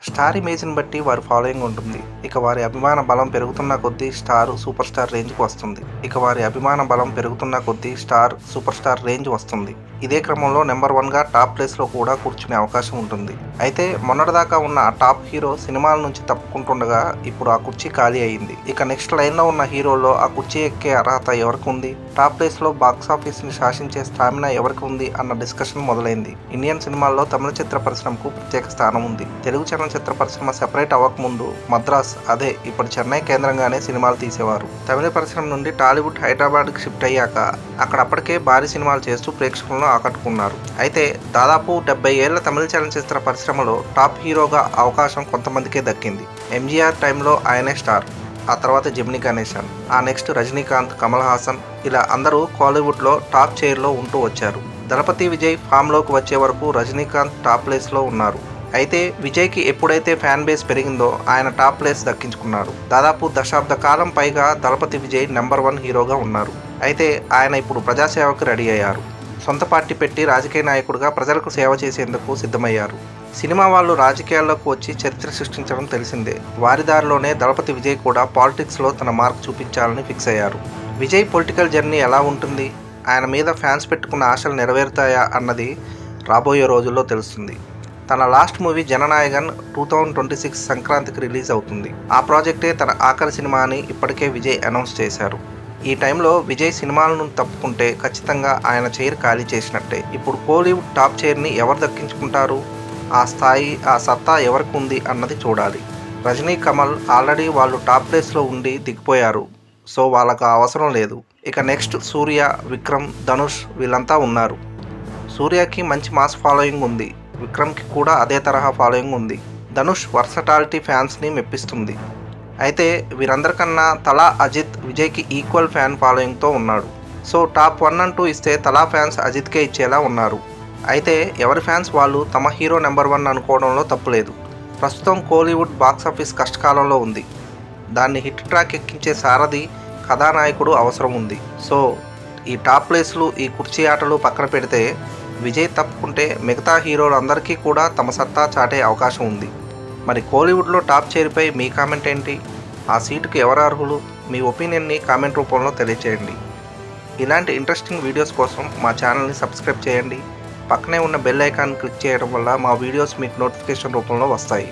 Star ఇమేజ్‌ని బట్టి వారి ఫాలోయింగ్ ఉంటుంది. ఇక వారి అభిమాన బలం పెరుగుతున్న కొద్దీ స్టార్, సూపర్ స్టార్ రేంజ్‌కి వస్తుంది. సూపర్ స్టార్ రేంజ్ వస్తుంది. ఇదే క్రమంలో నెంబర్ 1గా టాప్ ప్లేస్‌లో కూడా కూర్చునే అవకాశం ఉంటుంది. అయితే మొన్నటిదాకా ఉన్న ఆ టాప్ హీరో సినిమాల నుంచి తప్పుకుంటుండగా ఇప్పుడు ఆ కుర్చీ ఖాళీ అయింది. ఇక నెక్స్ట్ లైన్‌లో ఉన్న హీరోల్లో ఆ కుర్చీ ఎక్కే అర్హత ఎవరికి ఉంది? టాప్ ప్లేస్‌లో బాక్సాఫీస్‌ని శాసించే స్టామినా ఎవరికి ఉంది అన్న డిస్కషన్ మొదలైంది. ఇండియన్ సినిమాల్లో తమిళ చిత్ర పరిశ్రమకు ప్రత్యేక స్థానం ఉంది. తెలుగు చలనచిత్ర పరిశ్రమ సెపరేట్ అవ్వకముందు మద్రాస్, అదే ఇప్పుడు చెన్నై కేంద్రంగానే సినిమాలు తీసేవారు. తమిళ పరిశ్రమ నుండి టాలీవుడ్ హైదరాబాద్కి షిఫ్ట్ అయ్యాక అక్కడ అప్పటికే భారీ సినిమాలు చేస్తూ ప్రేక్షకులను ఆకట్టుకున్నారు. అయితే దాదాపు 70 ఏళ్ల తమిళ చలనచిత్ర పరిశ్రమలో టాప్ హీరోగా అవకాశం కొంతమందికే దక్కింది. ఎంజీఆర్ టైంలో ఆయనే స్టార్. ఆ తర్వాత జెమినీ గణేశన్, ఆ నెక్స్ట్ రజనీకాంత్, కమల్ హాసన్, ఇలా అందరూ కోలీవుడ్లో టాప్ చైర్లో ఉంటూ వచ్చారు. దళపతి విజయ్ ఫామ్లోకి వచ్చే వరకు రజనీకాంత్ టాప్ ప్లేస్లో ఉన్నారు. అయితే విజయ్కి ఎప్పుడైతే ఫ్యాన్ బేస్ పెరిగిందో ఆయన టాప్ ప్లేస్ దక్కించుకున్నారు. దాదాపు దశాబ్ద కాలం పైగా దళపతి విజయ్ నెంబర్ 1 హీరోగా ఉన్నారు. అయితే ఆయన ఇప్పుడు ప్రజాసేవకు రెడీ అయ్యారు. సొంత పార్టీ పెట్టి రాజకీయ నాయకుడిగా ప్రజలకు సేవ చేసేందుకు సిద్ధమయ్యారు. సినిమా వాళ్ళు రాజకీయాల్లోకి వచ్చి చరిత్ర సృష్టించడం తెలిసిందే. వారి దారిలోనే దళపతి విజయ్ కూడా పాలిటిక్స్లో తన మార్క్ చూపించాలని ఫిక్స్ అయ్యారు. విజయ్ పొలిటికల్ జర్నీ ఎలా ఉంటుంది, ఆయన మీద ఫ్యాన్స్ పెట్టుకున్న ఆశలు నెరవేరుతాయా అన్నది రాబోయే రోజుల్లో తెలుస్తుంది. తన లాస్ట్ మూవీ జననాయగన్ 2026 సంక్రాంతికి రిలీజ్ అవుతుంది. ఆ ప్రాజెక్టే తన ఆఖరి సినిమా అని ఇప్పటికే విజయ్ అనౌన్స్ చేశారు. ఈ టైంలో విజయ్ సినిమాలను తప్పుకుంటే ఖచ్చితంగా ఆయన చైర్ ఖాళీ చేసినట్టే. ఇప్పుడు కోలీవుడ్ టాప్ చైర్ని ఎవరు దక్కించుకుంటారు, ఆ స్థాయి, ఆ సత్తా ఎవరికి ఉంది అన్నది చూడాలి. రజనీ, కమల్ ఆల్రెడీ వాళ్ళు టాప్ ప్లేస్లో ఉండి దిగిపోయారు. సో వాళ్ళకు అవసరం లేదు. ఇక నెక్స్ట్ సూర్య, విక్రమ్, ధనుష్ వీళ్ళంతా ఉన్నారు. సూర్యకి మంచి మాస్ ఫాలోయింగ్ ఉంది. విక్రమ్కి కూడా అదే తరహా ఫాలోయింగ్ ఉంది. ధనుష్ వర్సటాలిటీ ఫ్యాన్స్ని మెప్పిస్తుంది. అయితే వీరందరికన్నా తలా అజిత్ విజయ్కి ఈక్వల్ ఫ్యాన్ ఫాలోయింగ్తో ఉన్నాడు. సో టాప్ 1 అంటూ ఇస్తే తలా ఫ్యాన్స్ అజిత్కే ఇచ్చేలా ఉన్నారు. అయితే ఎవరి ఫ్యాన్స్ వాళ్ళు తమ హీరో నెంబర్ 1 అనుకోవడంలో తప్పులేదు. ప్రస్తుతం కోలీవుడ్ బాక్సాఫీస్ కష్టకాలంలో ఉంది. దాన్ని హిట్ ట్రాక్ ఎక్కించే సారథి, కథానాయకుడు అవసరం ఉంది. సో ఈ టాప్ ప్లేస్లు, ఈ కుర్చీ ఆటలు పక్కన పెడితే విజయ్ తప్పుకుంటే మిగతా హీరోలందరికీ కూడా తమ సత్తా చాటే అవకాశం ఉంది. మరి కోలీవుడ్లో టాప్ చైర్పై మీ కామెంట్ ఏంటి? ఆ సీటుకు ఎవరు అర్హులు? మీ ఒపీనియన్ని కామెంట్ రూపంలో తెలియచేయండి. ఇలాంటి ఇంట్రెస్టింగ్ వీడియోస్ కోసం మా ఛానల్ని సబ్స్క్రైబ్ చేయండి. పక్కనే ఉన్న బెల్ ఐకాన్ క్లిక్ చేయడం వల్ల మా వీడియోస్ మీకు నోటిఫికేషన్ రూపంలో వస్తాయి.